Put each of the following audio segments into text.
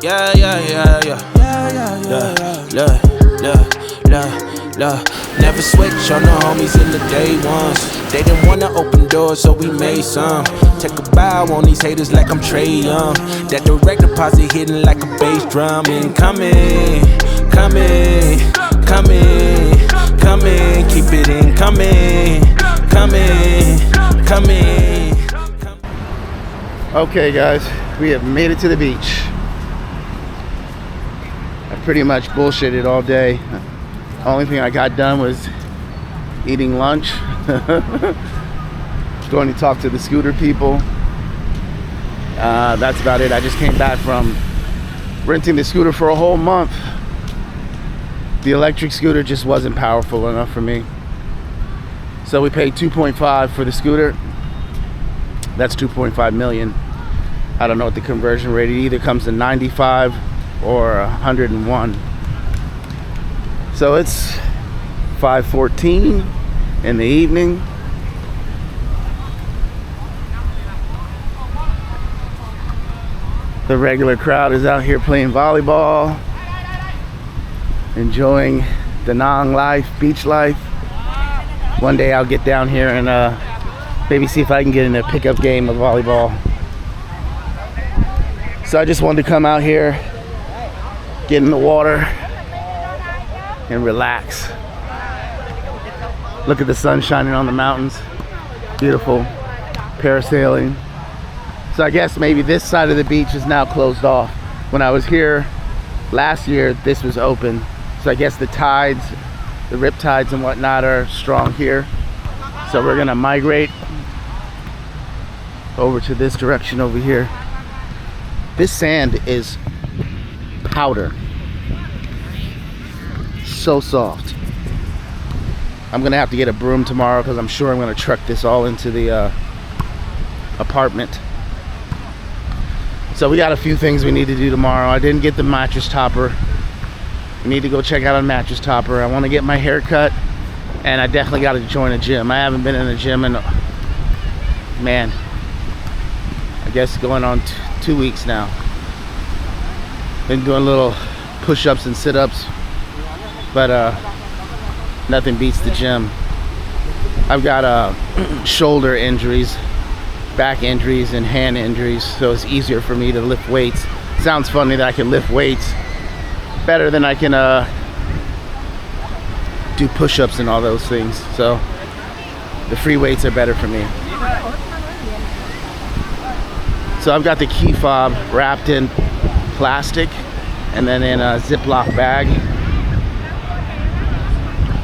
Yeah, yeah, yeah, yeah. Look. Never switch on the homies in the day ones. They didn't wanna open doors, so we made some. Take a bow on these haters like I'm Trae Young. That direct deposit hitting like a bass drum. Incoming, coming. Keep it incoming, coming. Okay, guys, we have made it to the beach. I pretty much bullshitted all day. Only thing I got done was eating lunch. Going to talk to the scooter people. That's about it. I just came back from renting the scooter for a whole month. The electric scooter just wasn't powerful enough for me. So we paid 2.5 for the scooter. That's 2.5 million. I don't know what the conversion rate is. It either comes to 95 or 101. So it's 5:14 in the evening. The regular crowd is out here playing volleyball, enjoying Da Nang life, beach life. One day I'll get down here and maybe see if I can get in a pickup game of volleyball. So I just wanted to come out here, get in the water, and relax. Look at the sun shining on the mountains. Beautiful. Parasailing. So I guess maybe this side of the beach is now closed off. When I was here last year, this was open. So I guess the tides, the rip tides and whatnot are strong here. So we're gonna migrate over to this direction over here. This sand is powder. So soft. I'm gonna have to get a broom tomorrow because I'm sure I'm gonna truck this all into the apartment. So we got a few things we need to do tomorrow. I didn't get the mattress topper. We need to go check out a mattress topper. I want to get my hair cut, and I definitely got to join a gym. I haven't been in a gym in, man, I guess going on 2 weeks now. Been doing little push-ups and sit-ups, but nothing beats the gym. I've got shoulder injuries, back injuries, and hand injuries, so it's easier for me to lift weights. Sounds funny that I can lift weights better than I can do push-ups and all those things. So the free weights are better for me. So I've got the key fob wrapped in plastic and then in a Ziploc bag.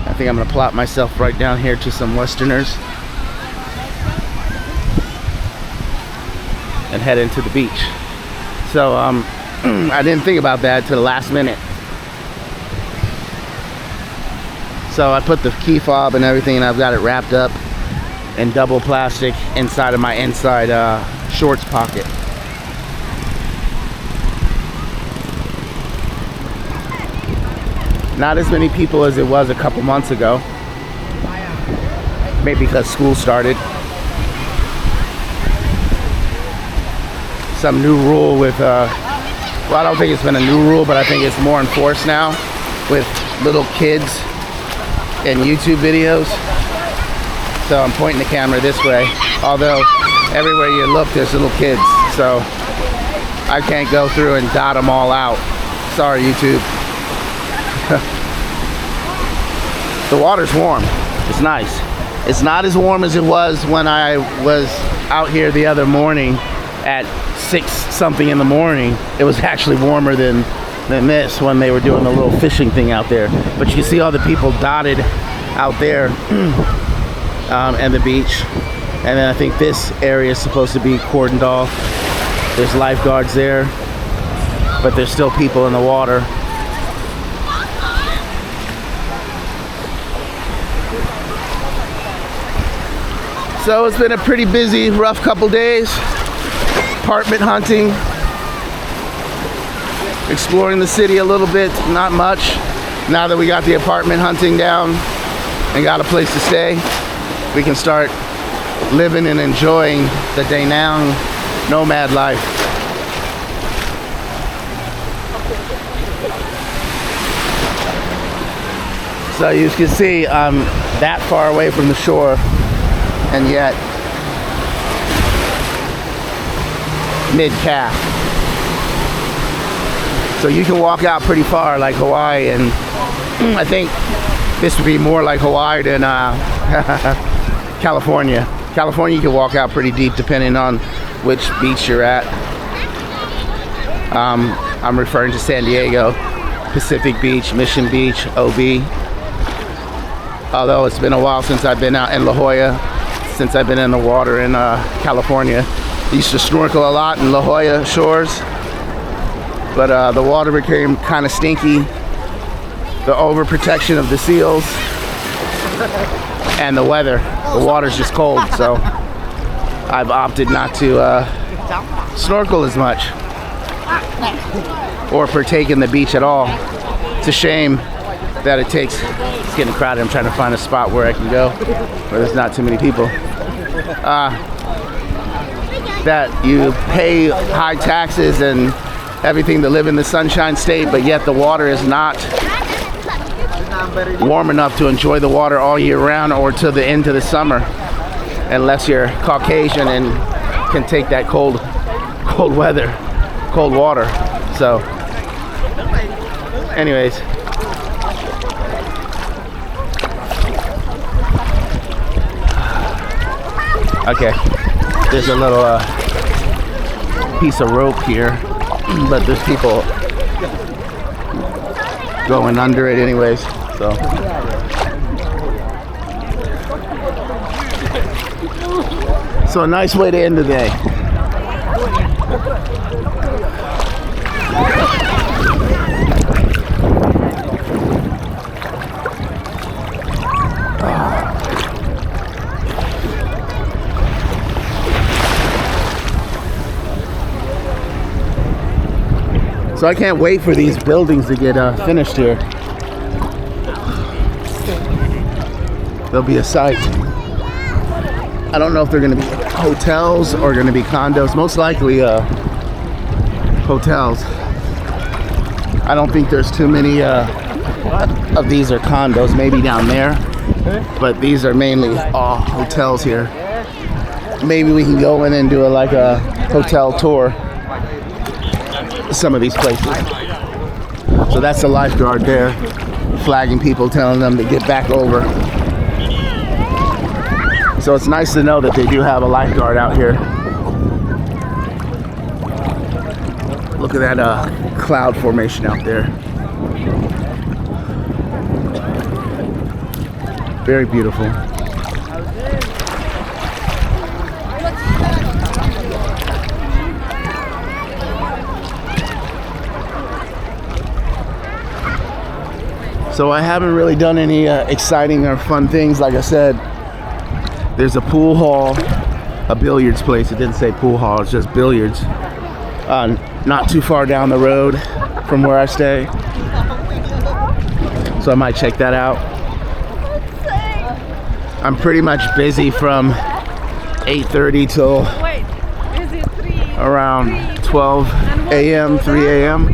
I think I'm gonna plop myself right down here to some Westerners and head into the beach. So I didn't think about that till the last minute. So I put the key fob and everything, and I've got it wrapped up in double plastic inside of my inside shorts pocket. Not as many people as it was a couple months ago. Maybe because school started. Some new rule with, well, I don't think it's been a new rule, but I think it's more enforced now with little kids and YouTube videos. So I'm pointing the camera this way, although everywhere you look there's little kids, so I can't go through and dot them all out. Sorry, YouTube. The water's warm. It's nice. It's not as warm as it was when I was out here the other morning at 6 something in the morning. It was actually warmer than this when they were doing the little fishing thing out there. But you can see all the people dotted out there and the beach. And then I think this area is supposed to be cordoned off. There's lifeguards there, but there's still people in the water. So it's been a pretty busy, rough couple days. Apartment hunting, exploring the city a little bit, not much. Now that we got the apartment hunting down and got a place to stay, we can start living and enjoying the Da Nang nomad life. So you can see I'm that far away from the shore, and yet mid-calf. So you can walk out pretty far like Hawaii, and I think this would be more like Hawaii than California. California, you can walk out pretty deep depending on which beach you're at. I'm referring to San Diego, Pacific Beach, Mission Beach, OB. Although it's been a while since I've been out in La Jolla, since I've been in the water in California. I used to snorkel a lot in La Jolla shores, but the water became kind of stinky. The overprotection of the seals and the weather. The water's just cold, so I've opted not to snorkel as much or partake in the beach at all. It's a shame that it's getting crowded. I'm trying to find a spot where I can go where there's not too many people. That you pay high taxes and everything to live in the Sunshine State, but yet the water is not warm enough to enjoy the water all year round or till the end of the summer, unless you're Caucasian and can take that cold weather, cold water. So anyways, okay, there's a little piece of rope here, but there's people going under it anyways, so a nice way to end the day. So I can't wait for these buildings to get finished here. They'll be a sight. I don't know if they're going to be hotels or going to be condos. Most likely hotels. I don't think there's too many of these are condos. Maybe down there, but these are mainly all hotels here. Maybe we can go in and do a hotel tour. Some of these places. So that's the lifeguard there, flagging people, telling them to get back over. So it's nice to know that they do have a lifeguard out here. Look at that cloud formation out there. Very beautiful. So I haven't really done any exciting or fun things. Like I said, there's a pool hall, a billiards place. It didn't say pool hall, it's just billiards. Not too far down the road from where I stay. So I might check that out. I'm pretty much busy from 8:30 till around 12 a.m., 3 a.m.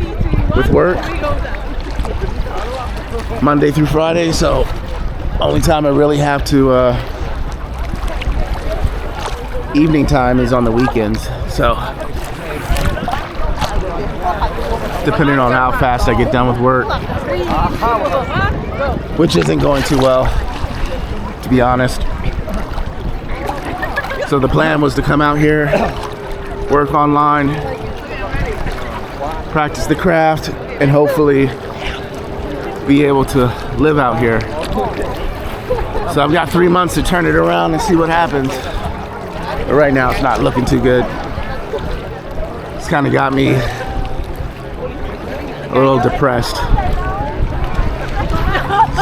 with work. Monday through Friday, so only time I really have to evening time is on the weekends. So depending on how fast I get done with work, which isn't going too well, to be honest. So the plan was to come out here, work online, practice the craft, and hopefully be able to live out here. So I've got 3 months to turn it around and see what happens. But right now it's not looking too good. It's kind of got me a little depressed.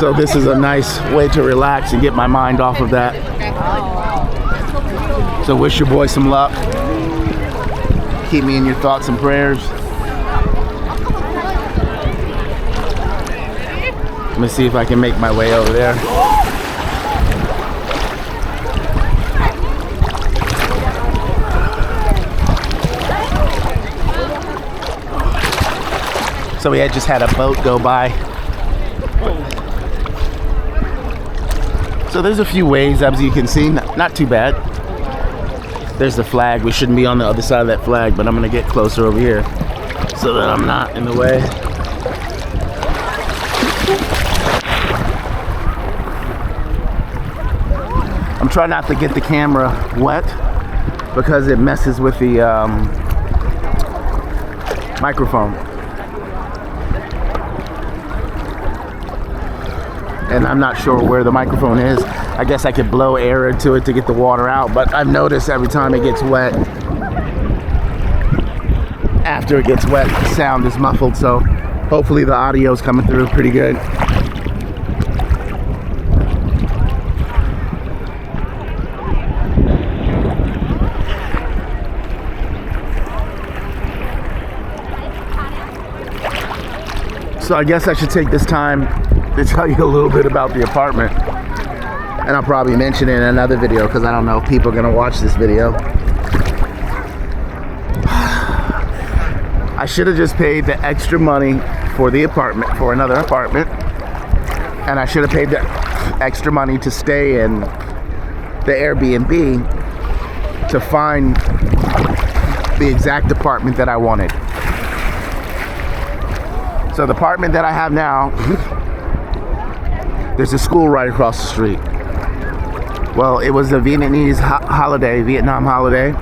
So this is a nice way to relax and get my mind off of that. So wish your boy some luck. Keep me in your thoughts and prayers. Let me see if I can make my way over there. So we had just had a boat go by. So there's a few ways, as you can see, not too bad. There's the flag. We shouldn't be on the other side of that flag, but I'm gonna get closer over here so that I'm not in the way. I'm trying not to get the camera wet because it messes with the microphone. And I'm not sure where the microphone is. I guess I could blow air into it to get the water out, but I've noticed every time it gets wet, after it gets wet, the sound is muffled, so hopefully the audio is coming through pretty good. So I guess I should take this time to tell you a little bit about the apartment. And I'll probably mention it in another video because I don't know if people are gonna watch this video. I should have just paid the extra money for the apartment, for another apartment. And I should have paid the extra money to stay in the Airbnb to find the exact apartment that I wanted. So the apartment that I have now, there's a school right across the street. Well, it was a Vietnamese Vietnam holiday,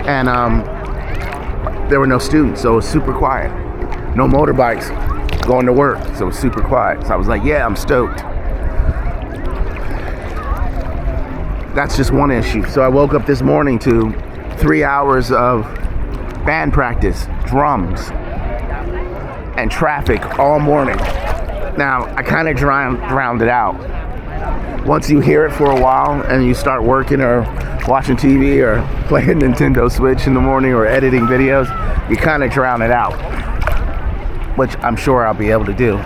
and there were no students, so it was super quiet. No motorbikes going to work, so it was super quiet. So I was like, yeah, I'm stoked. That's just one issue. So I woke up this morning to 3 hours of band practice, drums, and traffic all morning. Now, I kind of drowned it out. Once you hear it for a while and you start working or watching TV or playing Nintendo Switch in the morning or editing videos, you kind of drown it out, which I'm sure I'll be able to do.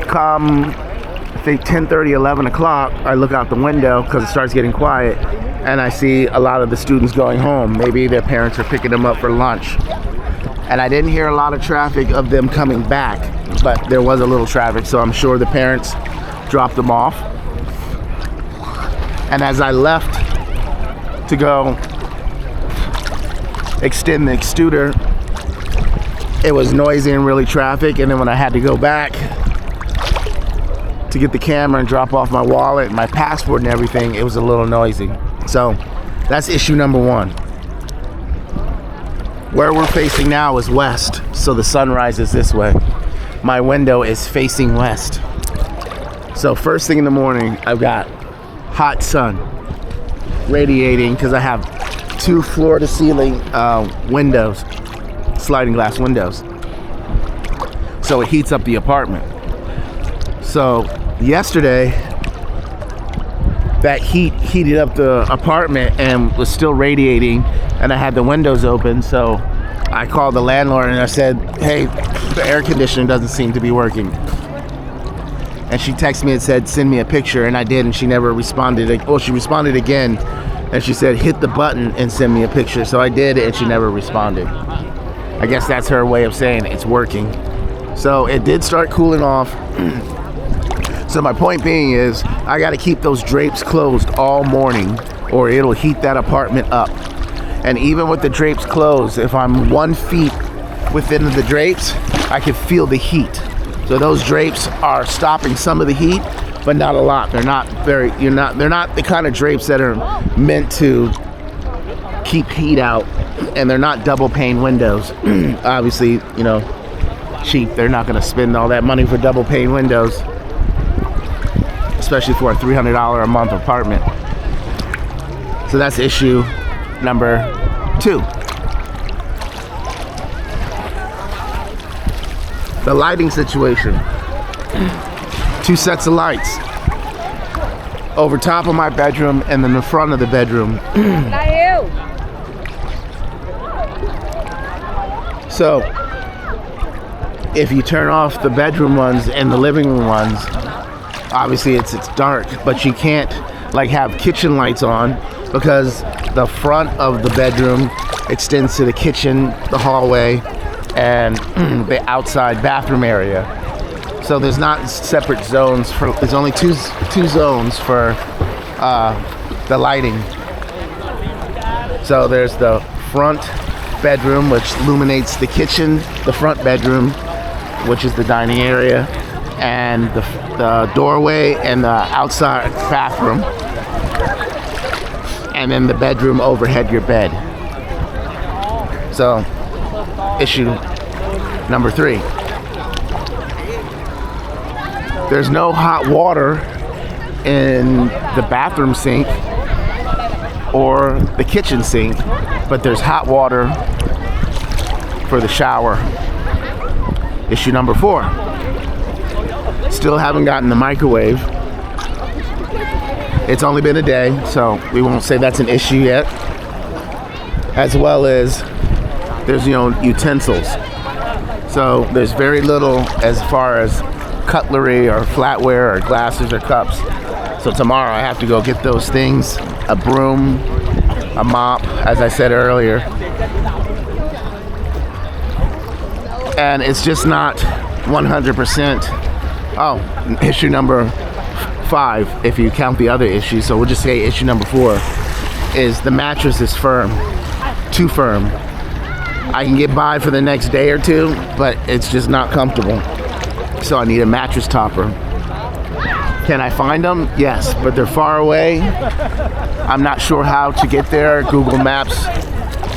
Come, I think 10:30, 11 o'clock, I look out the window because it starts getting quiet, and I see a lot of the students going home. Maybe their parents are picking them up for lunch. And I didn't hear a lot of traffic of them coming back, but there was a little traffic, so I'm sure the parents dropped them off. And as I left to go extend the extruder, it was noisy and really traffic. And then when I had to go back to get the camera and drop off my wallet and my passport and everything, it was a little noisy. So that's issue number one. Where we're facing now is west, so the sun rises this way. My window is facing west. So first thing in the morning, I've got hot sun radiating because I have 2 floor-to-ceiling windows, sliding glass windows. So it heats up the apartment. So yesterday, that heat heated up the apartment and was still radiating, and I had the windows open, so I called the landlord and I said, hey, the air conditioning doesn't seem to be working. And she texted me and said, send me a picture, and I did, and she never responded. Well, she responded again, and she said, hit the button and send me a picture. So I did, and she never responded. I guess that's her way of saying it's working. So it did start cooling off. So my point being is, I gotta keep those drapes closed all morning or it'll heat that apartment up. And even with the drapes closed, if I'm 1 feet within the drapes, I can feel the heat. So those drapes are stopping some of the heat, but not a lot. They're not the kind of drapes that are meant to keep heat out, and they're not double pane windows. Obviously, cheap. They're not gonna spend all that money for double pane windows, especially for a $300 a month apartment. So that's issue number 2. The lighting situation. 2 sets of lights over top of my bedroom and then the front of the bedroom. So if you turn off the bedroom ones and the living room ones, obviously it's dark, but you can't have kitchen lights on because the front of the bedroom extends to the kitchen, the hallway, and the outside bathroom area. So there's not separate zones for. There's only two zones for the lighting. So there's the front bedroom, which illuminates the kitchen, the front bedroom, which is the dining area, and the doorway and the outside bathroom, and then the bedroom overhead your bed. So issue number 3. There's no hot water in the bathroom sink or the kitchen sink, but there's hot water for the shower. Issue number 4. Still haven't gotten the microwave. It's only been a day, so we won't say that's an issue yet. As well as there's, utensils. So there's very little as far as cutlery or flatware or glasses or cups. So tomorrow I have to go get those things, a broom, a mop, as I said earlier. And it's just not 100%. Oh, issue number 5, if you count the other issues. So we'll just say issue number 4 is the mattress is firm, too firm. I can get by for the next day or 2, but it's just not comfortable. So I need a mattress topper. Can I find them? Yes, but they're far away. I'm not sure how to get there. Google Maps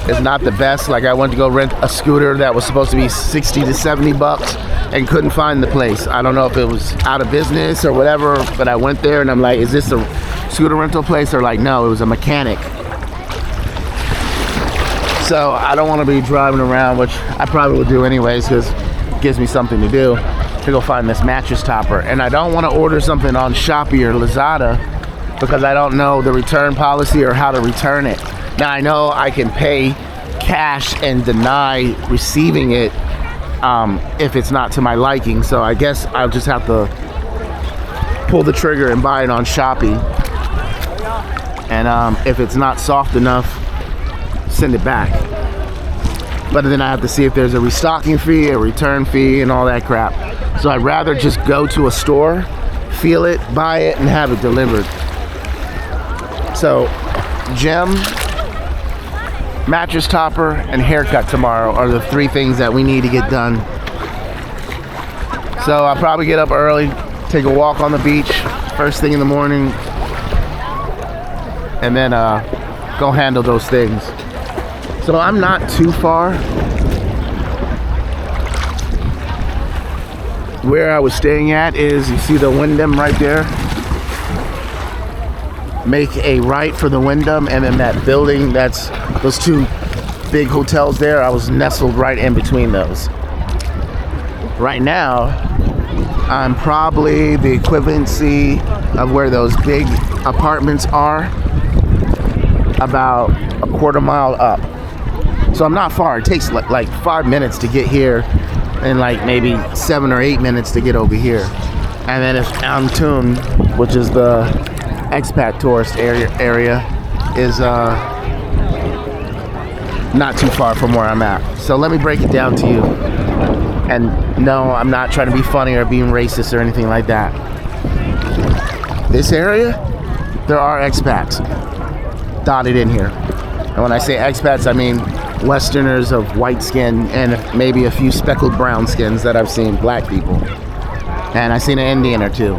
is not the best. Like, I went to go rent a scooter that was supposed to be 60 to 70 bucks and couldn't find the place. I don't know if it was out of business or whatever, but I went there and I'm like, is this a scooter rental place? They're like, no, it was a mechanic. So I don't want to be driving around, which I probably would do anyways because it gives me something to do, to go find this mattress topper. And I don't want to order something on Shopee or Lazada because I don't know the return policy or how to return it. Now I know I can pay cash and deny receiving it if it's not to my liking. So I guess I'll just have to pull the trigger and buy it on Shopee. And if it's not soft enough, send it back. But then I have to see if there's a restocking fee, a return fee, and all that crap. So I'd rather just go to a store, feel it, buy it, and have it delivered. So, gym, mattress topper, and haircut tomorrow are the 3 things that we need to get done. So I'll probably get up early, take a walk on the beach first thing in the morning, and then go handle those things. So I'm not too far. Where I was staying at is, you see the Wyndham right there? Make a right for the Wyndham, and then that building, that's those 2 big hotels there, I was nestled right in between those. Right now, I'm probably the equivalency of where those big apartments are, about a quarter mile up. So I'm not far. It takes like 5 minutes to get here, and like maybe 7 or 8 minutes to get over here. And then it's Antoon, which is the expat tourist area, is not too far from where I'm at. So let me break it down to you. And no, I'm not trying to be funny or being racist or anything like that. This area, there are expats dotted in here. And when I say expats, I mean Westerners of white skin and maybe a few speckled brown skins that I've seen, black people. And I've seen an Indian or 2.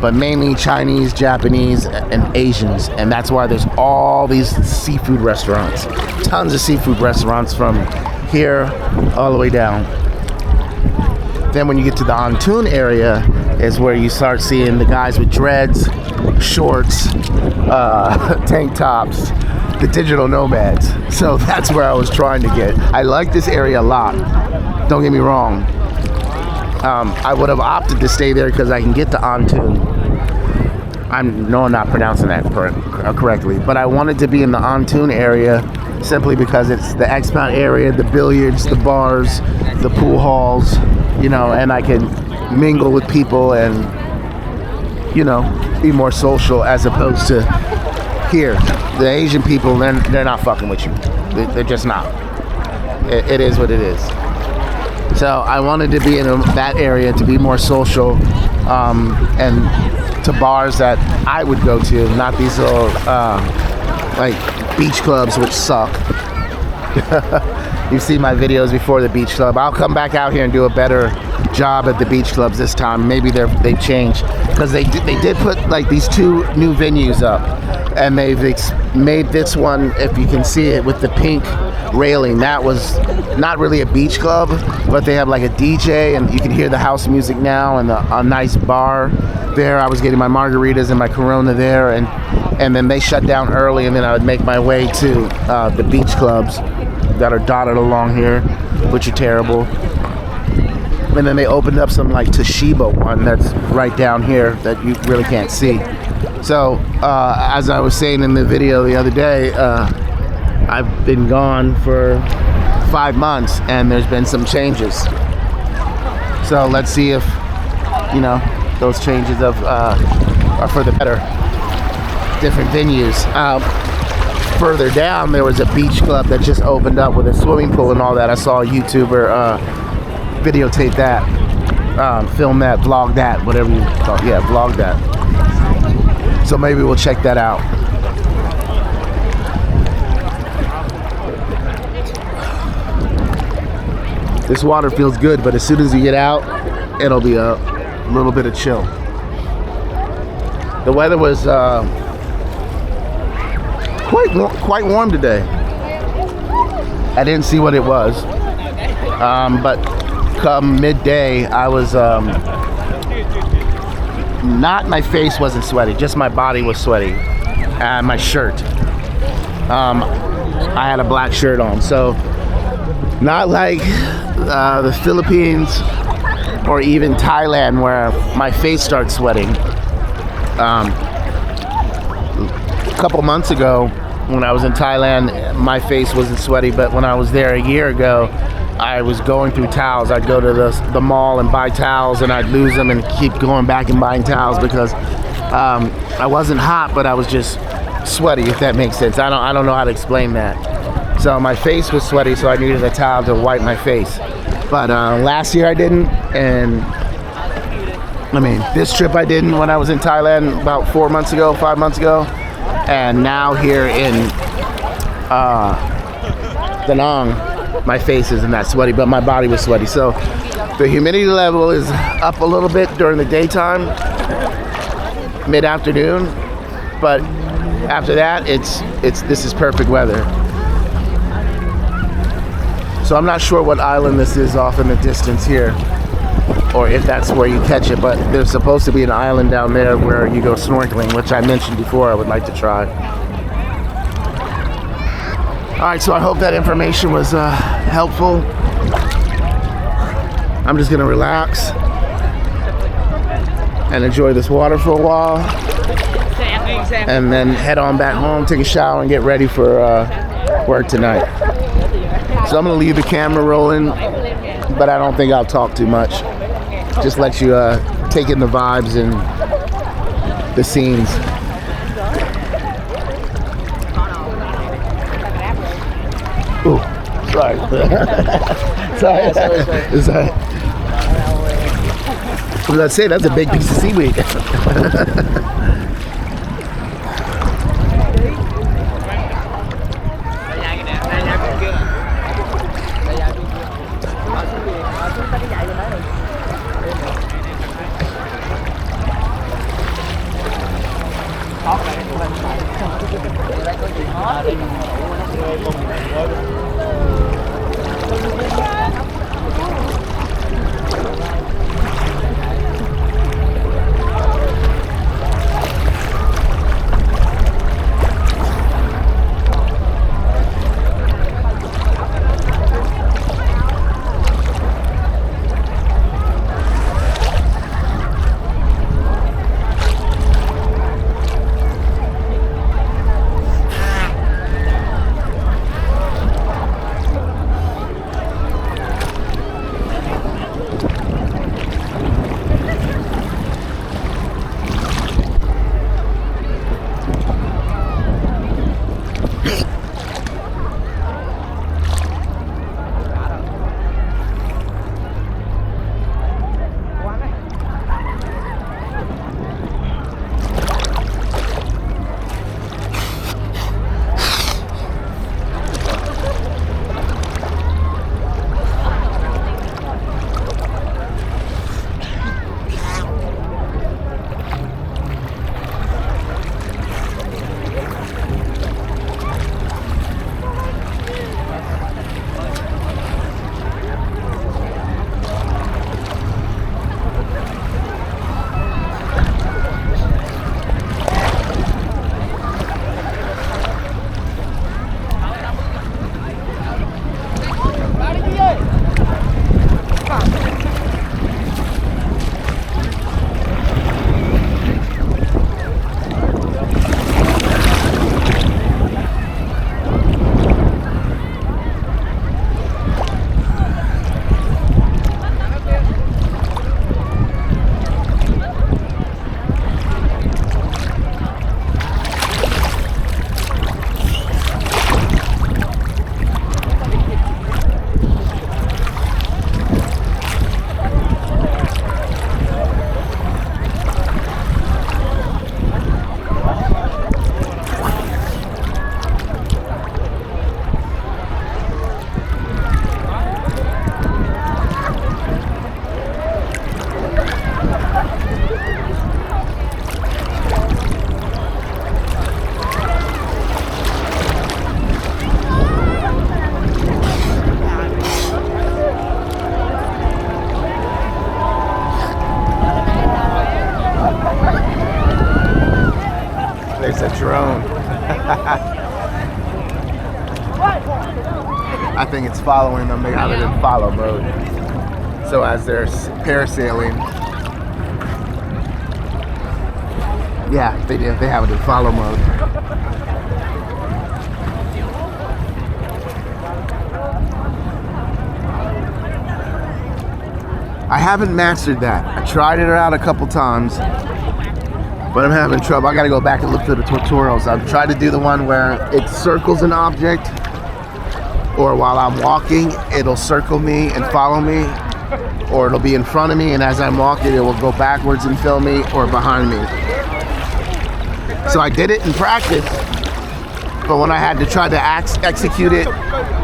But mainly Chinese, Japanese, and Asians. And that's why there's all these seafood restaurants. Tons of seafood restaurants from here all the way down. Then when you get to the Antoon area is where you start seeing the guys with dreads, shorts, tank tops, the digital nomads. So that's where I was trying to get. I like this area a lot. Don't get me wrong. I would have opted to stay there because I can get to Antoon. I'm not pronouncing that correctly, but I wanted to be in the Antoon area simply because it's the expat area, the billiards, the bars, the pool halls, and I can mingle with people and, be more social as opposed to here. The Asian people, they're not fucking with you. They're just not. It is what it is. So I wanted to be in that area to be more social, and to bars that I would go to, not these little like beach clubs, which suck. You've seen my videos before, the beach club. I'll come back out here and do a better job at the beach clubs this time. Maybe they've changed, because they did put like these 2 new venues up, and they've made this one, if you can see it, with the pink railing. That was not really a beach club, but they have like a DJ, and you can hear the house music now, and a nice bar there. I was getting my margaritas and my Corona there, and then they shut down early, and then I would make my way to the beach clubs that are dotted along here, which are terrible. And then they opened up some like Toshiba one that's right down here that you really can't see. So as I was saying in the video the other day, I've been gone for 5 months, and there's been some changes. So let's see if, you know, those changes are for the better. Different venues. Further down, there was a beach club that just opened up with a swimming pool and all that. I saw a YouTuber videotape that, film that, vlog that, whatever you call it. Yeah, vlog that. So maybe we'll check that out. This water feels good, but as soon as you get out, it'll be a little bit of chill. The weather was quite warm today. I didn't see what it was, but come midday, I was my face wasn't sweaty, just my body was sweaty, and my shirt. I had a black shirt on, so not like the Philippines or even Thailand, where my face starts sweating. A couple months ago, when I was in Thailand, my face wasn't sweaty, but when I was there a year ago, I was going through towels. I'd go to the mall and buy towels, and I'd lose them and keep going back and buying towels, because I wasn't hot, but I was just sweaty, if that makes sense. I don't know how to explain that. So my face was sweaty, so I needed a towel to wipe my face. But last year I didn't, and I mean, this trip I didn't when I was in Thailand about 5 months ago. And now here in Da Nang, my face isn't that sweaty, but my body was sweaty. So the humidity level is up a little bit during the daytime, mid-afternoon, but after that, this is perfect weather. So I'm not sure what island this is off in the distance here, or if that's where you catch it, but there's supposed to be an island down there where you go snorkeling, which I mentioned before I would like to try. All right, so I hope that information was helpful. I'm just gonna relax and enjoy this water for a while, and then head on back home, take a shower, and get ready for work tonight. So I'm gonna leave the camera rolling, but I don't think I'll talk too much. Just let you take in the vibes and the scenes. Ooh, sorry. Sorry. Sorry. Let's say that's a big piece of seaweed. There's a drone. I think it's following them. They have it in follow mode. So as they're parasailing, yeah, they do. They have it in follow mode. I haven't mastered that. I tried it out a couple times, but I'm having trouble. I gotta go back and look through the tutorials. I've tried to do the one where it circles an object, or while I'm walking, it'll circle me and follow me, or it'll be in front of me, and as I'm walking, it will go backwards and film me, or behind me. So I did it in practice, but when I had to try to execute it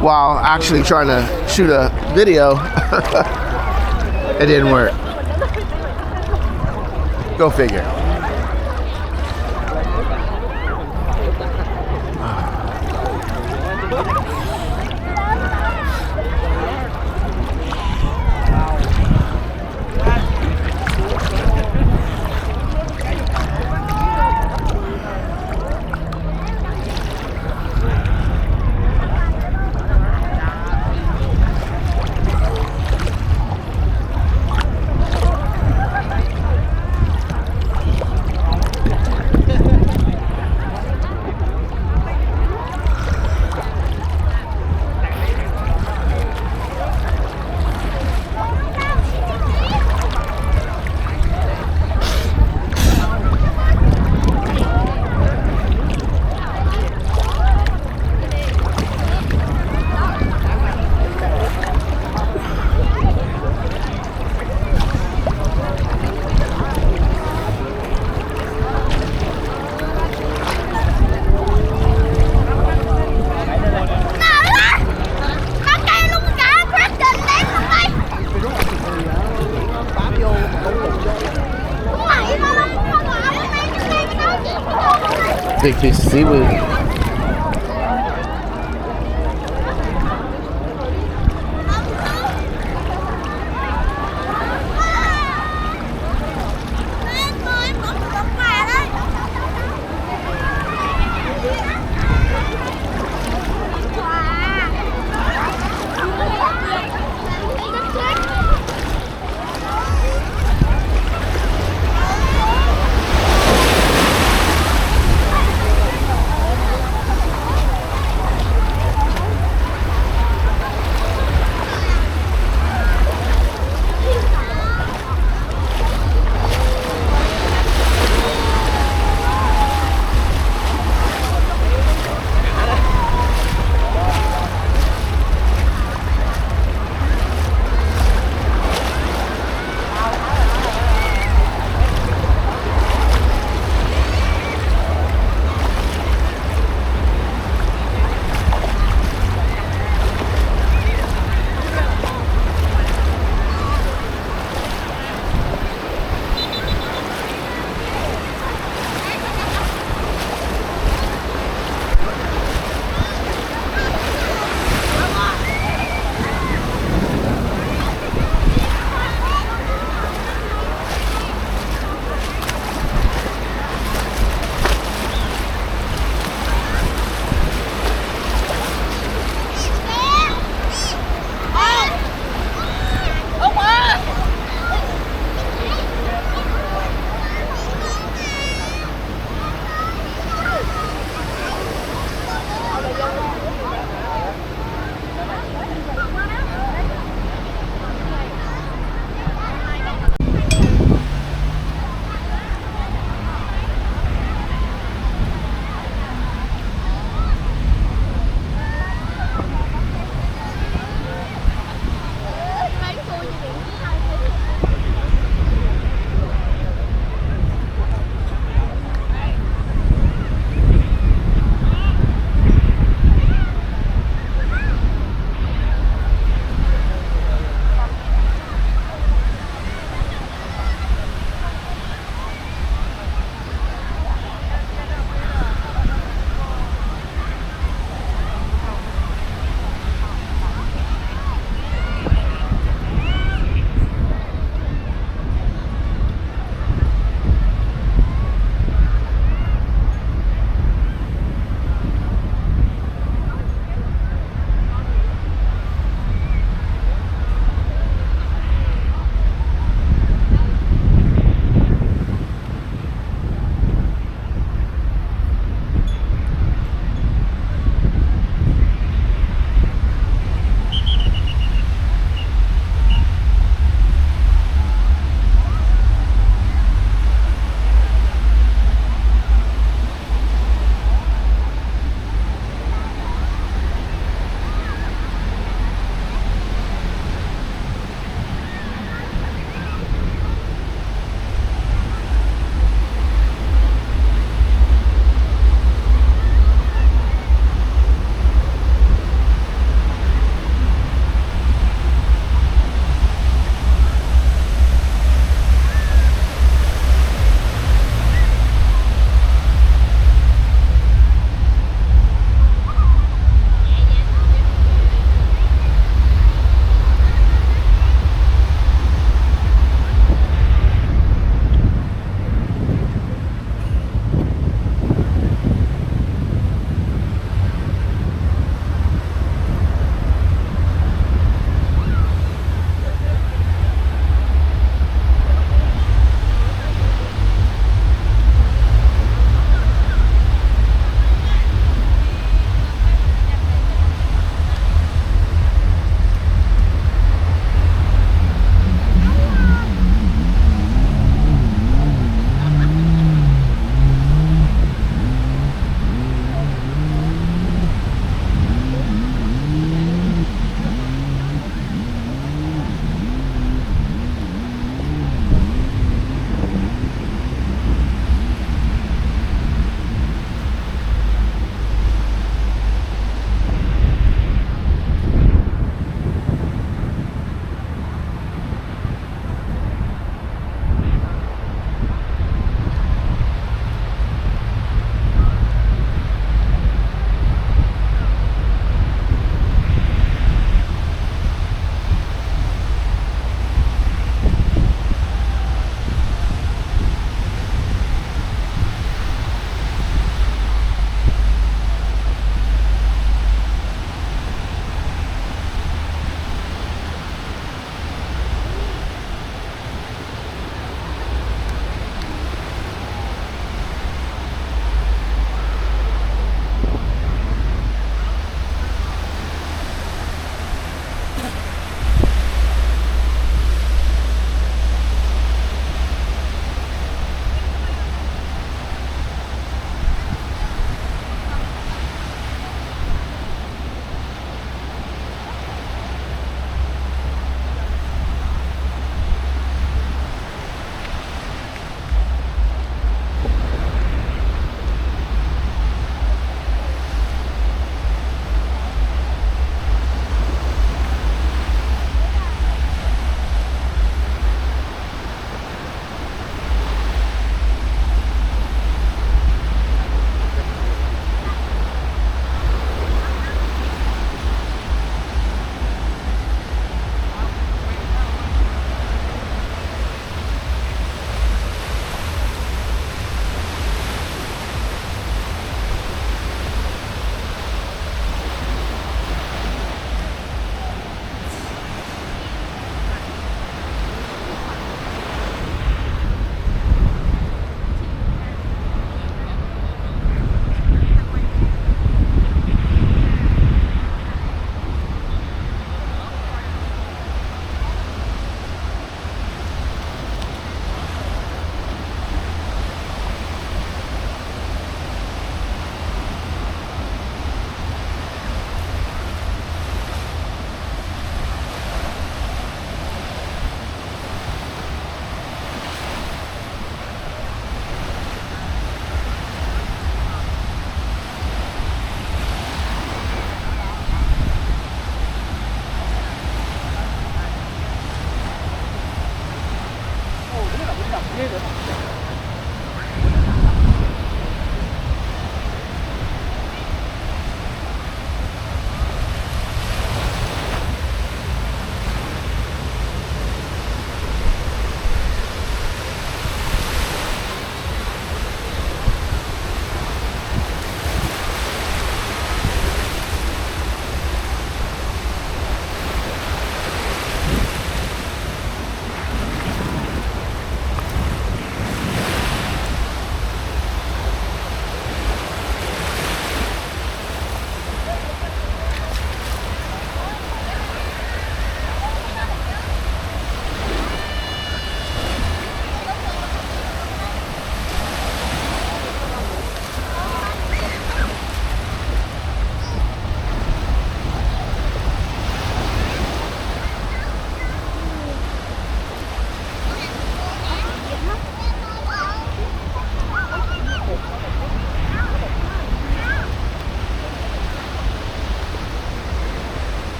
while actually trying to shoot a video, it didn't work. Go figure. Big piece of seaweed.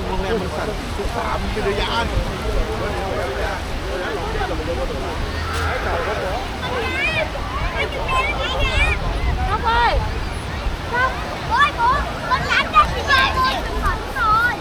โรงแรมมันสั่น3วิทยานNgọc ơi, sao? Ôi bố, con lát ra thì về rồi, con khỏi rồi.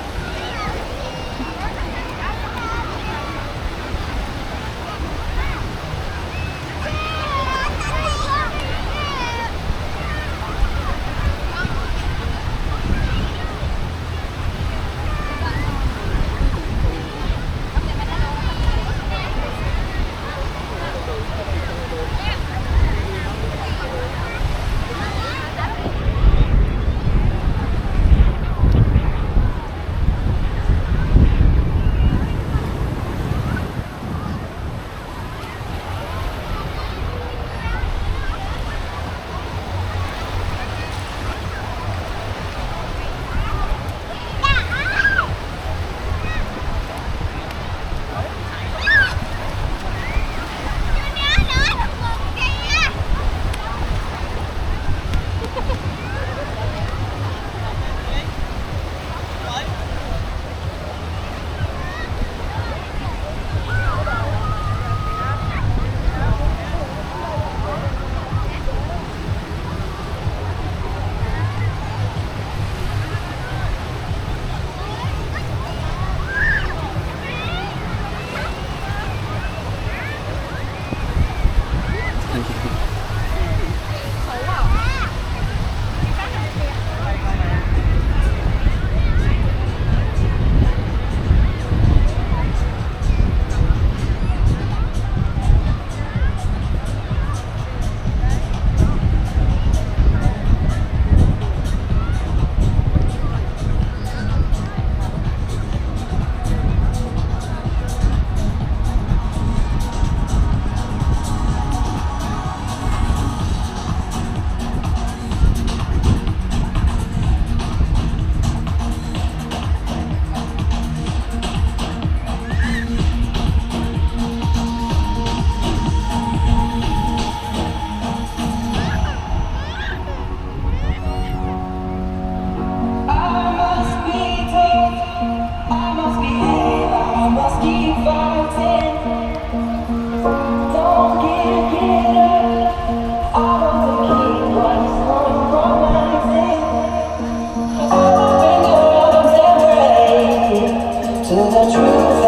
To the truth.